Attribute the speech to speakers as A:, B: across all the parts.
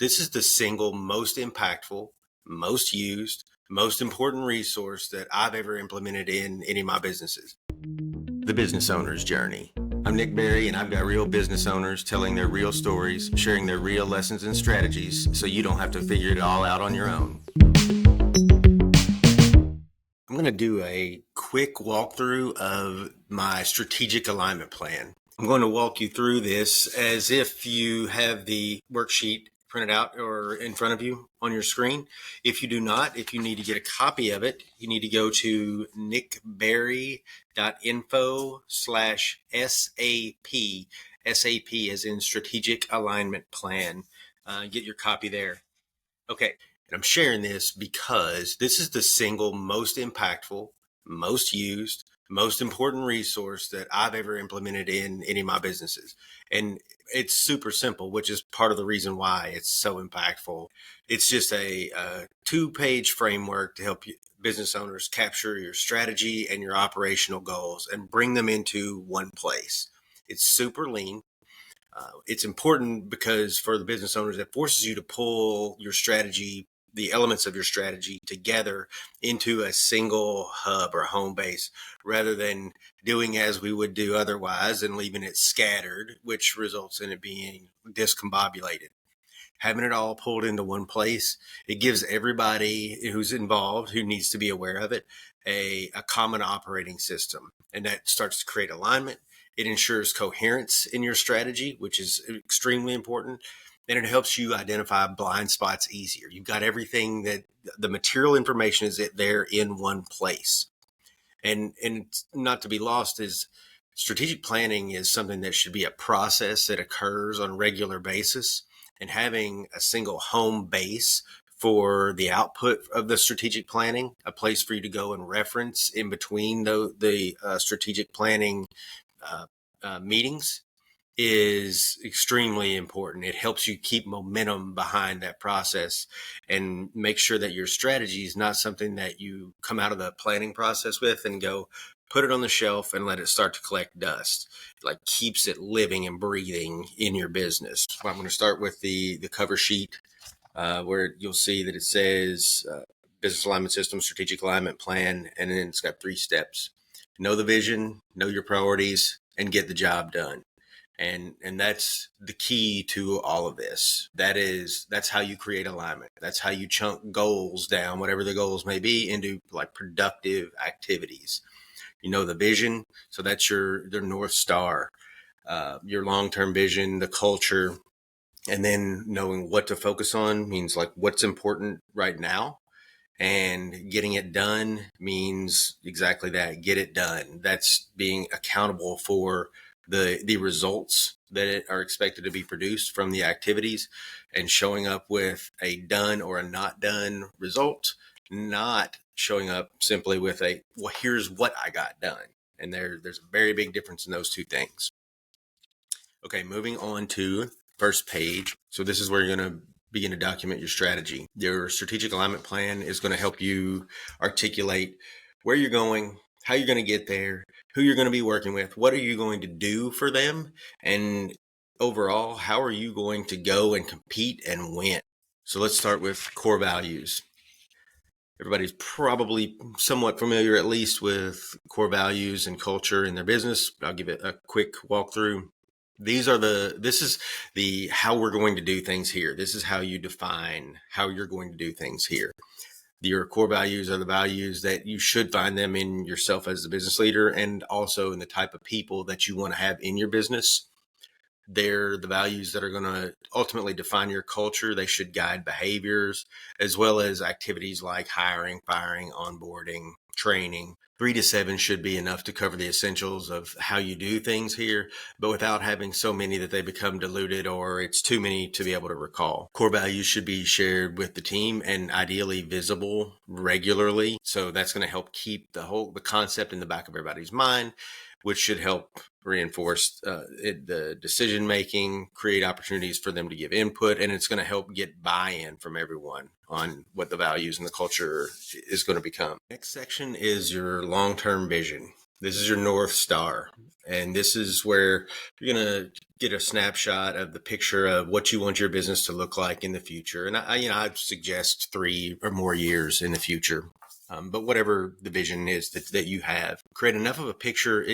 A: This is the single most impactful, most used, most important resource that I've ever implemented in any of my businesses. The Business Owner's Journey. I'm Nick Berry, and I've got real business owners telling their real stories, sharing their real lessons and strategies so you don't have to figure it all out on your own. I'm going to do a quick walkthrough of my strategic alignment plan. I'm going to walk you through this as if you have the worksheet printed out or in front of you on your screen. If you do not, if you need to get a copy of it, you need to go to nickberry.info/SAP. SAP as in Strategic Alignment Plan. Get your copy there. Okay. And I'm sharing this because this is the single most impactful, most used, most important resource that I've ever implemented in any of my businesses. And it's super simple, which is part of the reason why it's so impactful. It's just a 2-page framework to help you business owners capture your strategy and your operational goals and bring them into one place. It's super lean. It's important because for the business owners, it forces you to pull your strategy, the elements of your strategy together into a single hub or home base rather than doing as we would do otherwise and leaving it scattered, which results in it being discombobulated. Having it all pulled into one place, it gives everybody who's involved, who needs to be aware of it, a common operating system. And that starts to create alignment. It ensures coherence in your strategy, which is extremely important. And it helps you identify blind spots easier. You've got everything that the material information is there in one place. And it's not to be lost is strategic planning is something that should be a process that occurs on a regular basis. And having a single home base for the output of the strategic planning, a place for you to go and reference in between the strategic planning meetings, is extremely important. It helps you keep momentum behind that process and make sure that your strategy is not something that you come out of the planning process with and go put it on the shelf and let it start to collect dust. It like keeps it living and breathing in your business. I'm going to start with the cover sheet where you'll see that it says business alignment system, strategic alignment plan, and then it's got 3 steps. Know the vision, know your priorities, and get the job done. And that's the key to all of this. That's how you create alignment. That's how you chunk goals down, whatever the goals may be, into like productive activities. You know the vision, so that's your North Star, your long-term vision, the culture, and then knowing what to focus on means like what's important right now. And getting it done means exactly that. Get it done. That's being accountable for the results that are expected to be produced from the activities and showing up with a done or a not done result, not showing up simply with well, here's what I got done. And there's a very big difference in those two things. Okay, moving on to first page. So this is where you're going to begin to document your strategy. Your strategic alignment plan is going to help you articulate where you're going, how you're going to get there, who you're going to be working with, what are you going to do for them, and overall, how are you going to go and compete and win? So let's start with core values. Everybody's probably somewhat familiar, at least, with core values and culture in their business. I'll give it a quick walkthrough. This is the how we're going to do things here. This is how you define how you're going to do things here. Your core values are the values that you should find them in yourself as a business leader and also in the type of people that you want to have in your business. They're the values that are going to ultimately define your culture. They should guide behaviors as well as activities like hiring, firing, onboarding, training. 3 to 7 should be enough to cover the essentials of how you do things here, but without having so many that they become diluted or it's too many to be able to recall. Core values should be shared with the team and ideally visible regularly. So that's going to help keep the concept in the back of everybody's mind, which should help reinforce the decision making, create opportunities for them to give input, and it's going to help get buy-in from everyone on what the values and the culture is going to become. Next section is your long-term vision. This is your North Star. And this is where you're going to get a snapshot of the picture of what you want your business to look like in the future. And I'd suggest 3 or more years in the future. But whatever the vision is that you have, create enough of a picture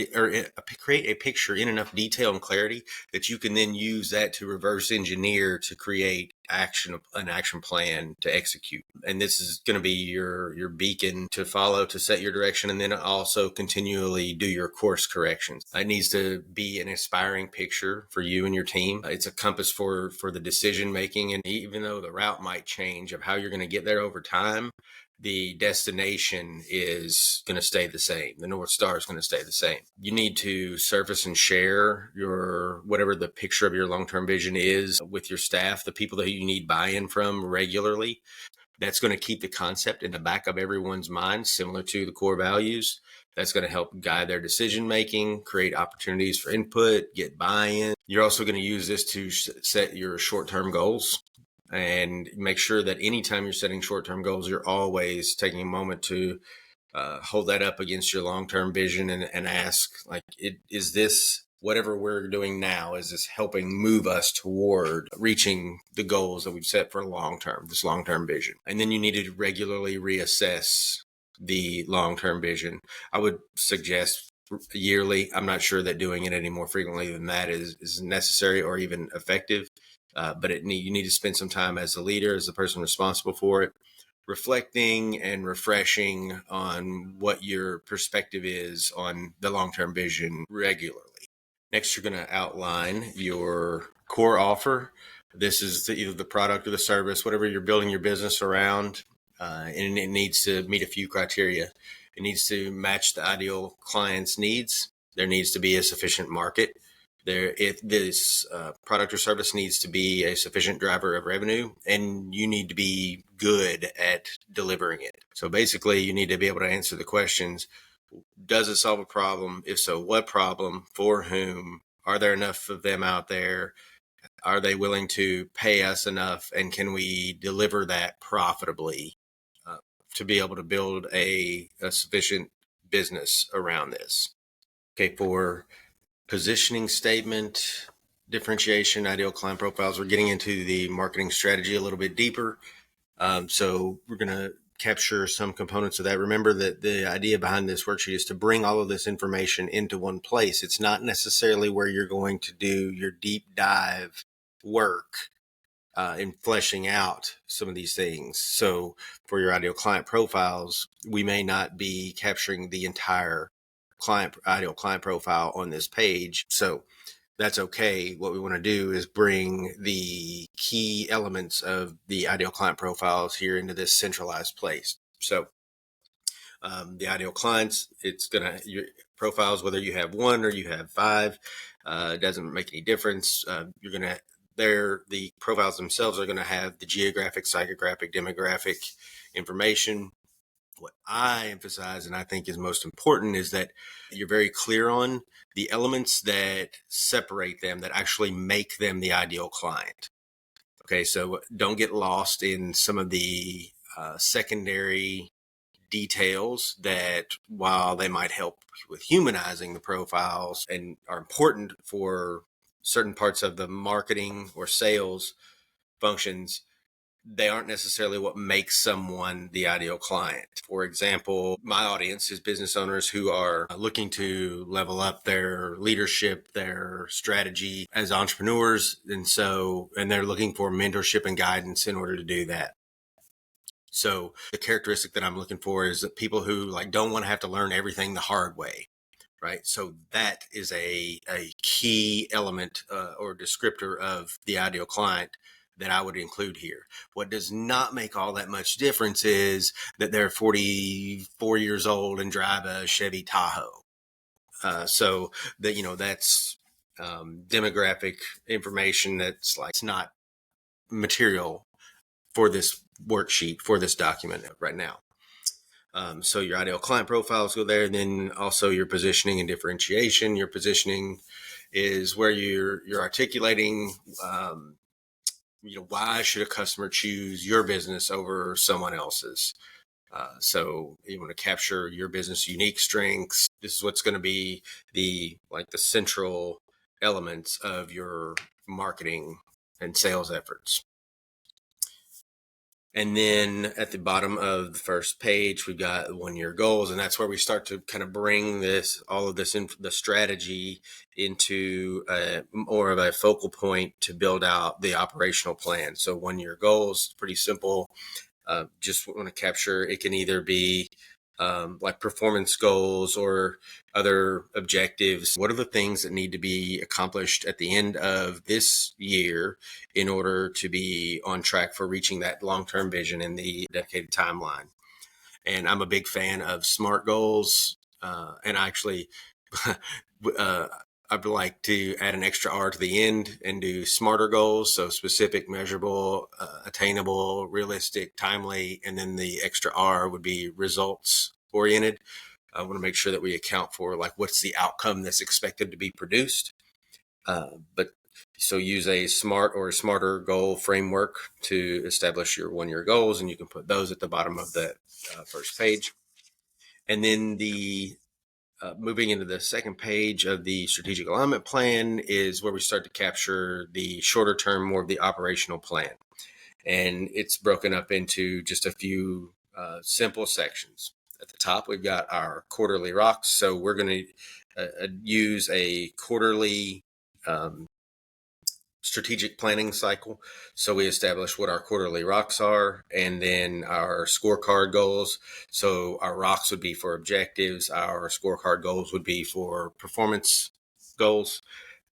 A: create a picture in enough detail and clarity that you can then use that to reverse engineer to create an action plan to execute. And this is going to be your beacon to follow, to set your direction, and then also continually do your course corrections. It needs to be an inspiring picture for you and your team. It's a compass for the decision making. And even though the route might change of how you're going to get there over time, the destination is going to stay the same. The North Star is going to stay the same. You need to surface and share whatever the picture of your long-term vision is with your staff, the people that you need buy-in from regularly. That's going to keep the concept in the back of everyone's mind, similar to the core values. That's going to help guide their decision making, create opportunities for input, get buy-in. You're also going to use this to set your short-term goals. And make sure that anytime you're setting short-term goals, you're always taking a moment to hold that up against your long-term vision and ask, is this, whatever we're doing now, is this helping move us toward reaching the goals that we've set for this long-term vision? And then you need to regularly reassess the long-term vision. I would suggest yearly. I'm not sure that doing it any more frequently than that is necessary or even effective. But you need to spend some time as a leader, as the person responsible for it, reflecting and refreshing on what your perspective is on the long-term vision regularly. Next, you're going to outline your core offer. This is either the product or the service, whatever you're building your business around, and it needs to meet a few criteria. It needs to match the ideal client's needs. There needs to be a sufficient market. If this product or service needs to be a sufficient driver of revenue, and you need to be good at delivering it. So basically, you need to be able to answer the questions: does it solve a problem? If so, what problem? For whom? Are there enough of them out there? Are they willing to pay us enough? And can we deliver that profitably to be able to build a sufficient business around this? Okay, for positioning statement, differentiation, ideal client profiles, we're getting into the marketing strategy a little bit deeper. So we're going to capture some components of that. Remember that the idea behind this worksheet is to bring all of this information into one place. It's not necessarily where you're going to do your deep dive work in fleshing out some of these things. So for your ideal client profiles, we may not be capturing the entire ideal client profile on this page. So that's okay. What we want to do is bring the key elements of the ideal client profiles here into this centralized place. So the ideal clients, your profiles, whether you have 1 or you have 5, it doesn't make any difference. The profiles themselves are going to have the geographic, psychographic, demographic information. What I emphasize and I think is most important is that you're very clear on the elements that separate them, that actually make them the ideal client. Okay, so don't get lost in some of the secondary details that, while they might help with humanizing the profiles and are important for certain parts of the marketing or sales functions, they aren't necessarily what makes someone the ideal client. For example, my audience is business owners who are looking to level up their leadership, their strategy as entrepreneurs. And they're looking for mentorship and guidance in order to do that. So the characteristic that I'm looking for is that people who don't want to have to learn everything the hard way. Right. So that is a key element or descriptor of the ideal client that I would include here. What does not make all that much difference is that they're 44 years old and drive a Chevy Tahoe. So that, that's demographic information that's it's not material for this worksheet, for this document right now. So your ideal client profiles go there, and then also your positioning and differentiation. Your positioning is where you're articulating, why should a customer choose your business over someone else's? So you want to capture your business unique strengths. This is what's going to be the central elements of your marketing and sales efforts. And then at the bottom of the first page, we've got 1-year goals, and that's where we start to kind of bring all of this in the strategy into more of a focal point to build out the operational plan. So 1-year goals, pretty simple. Just want to capture, it can either be like performance goals or other objectives. What are the things that need to be accomplished at the end of this year in order to be on track for reaching that long-term vision in the dedicated timeline? And I'm a big fan of SMART goals. And actually, I'd like to add an extra R to the end and do smarter goals. So specific, measurable, attainable, realistic, timely. And then the extra R would be results oriented. I want to make sure that we account for what's the outcome that's expected to be produced. So use a SMART or a smarter goal framework to establish your 1-year goals. And you can put those at the bottom of the first page. And then moving into the second page of the strategic alignment plan is where we start to capture the shorter term, more of the operational plan. And it's broken up into just a few simple sections. At the top, we've got our quarterly rocks. So we're going to use a quarterly strategic planning cycle. So we establish what our quarterly rocks are, and then our scorecard goals. So our rocks would be for objectives. Our scorecard goals would be for performance goals.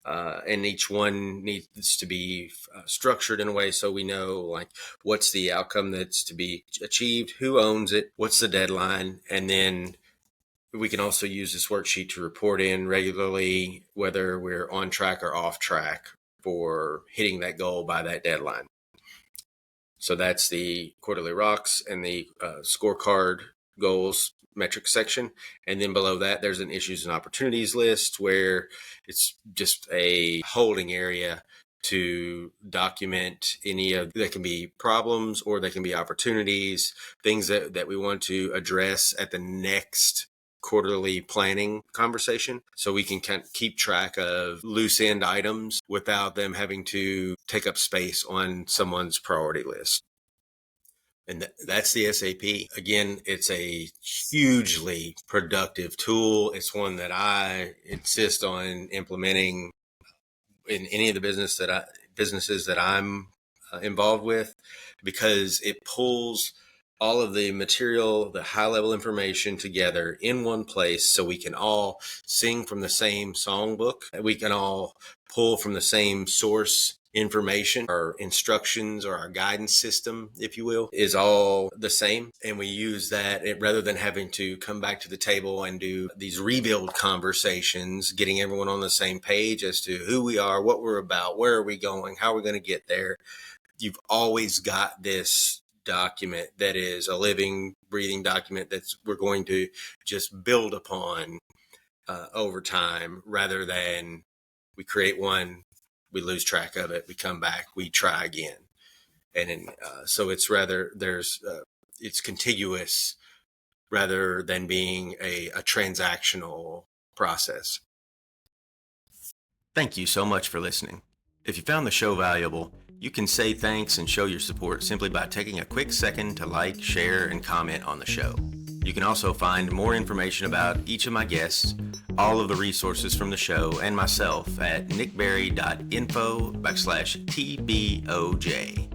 A: And each one needs to be structured in a way so we know what's the outcome that's to be achieved, who owns it, what's the deadline, and then we can also use this worksheet to report in regularly whether we're on track or off track for hitting that goal by that deadline. So that's the quarterly rocks and the scorecard goals metric section. And then below that, there's an issues and opportunities list where it's just a holding area to document any of that can be problems or they can be opportunities, things that we want to address at the next quarterly planning conversation, so we can kind of keep track of loose end items without them having to take up space on someone's priority list. And that's the SAP. Again, it's a hugely productive tool. It's one that I insist on implementing in any of the businesses that I'm involved with, because it pulls all of the material, the high level information together in one place so we can all sing from the same songbook. We can all pull from the same source information. Our instructions or our guidance system, if you will, is all the same. And we use that rather than having to come back to the table and do these rebuild conversations, getting everyone on the same page as to who we are, what we're about, where are we going, how are we going to get there. You've always got this document that is a living, breathing document that we're going to just build upon over time, rather than we create one, we lose track of it, we come back, we try again. And so it's it's contiguous rather than being a transactional process. Thank you so much for listening. If you found the show valuable, you can say thanks and show your support simply by taking a quick second to like, share, and comment on the show. You can also find more information about each of my guests, all of the resources from the show, and myself at nickberry.info/tBOJ.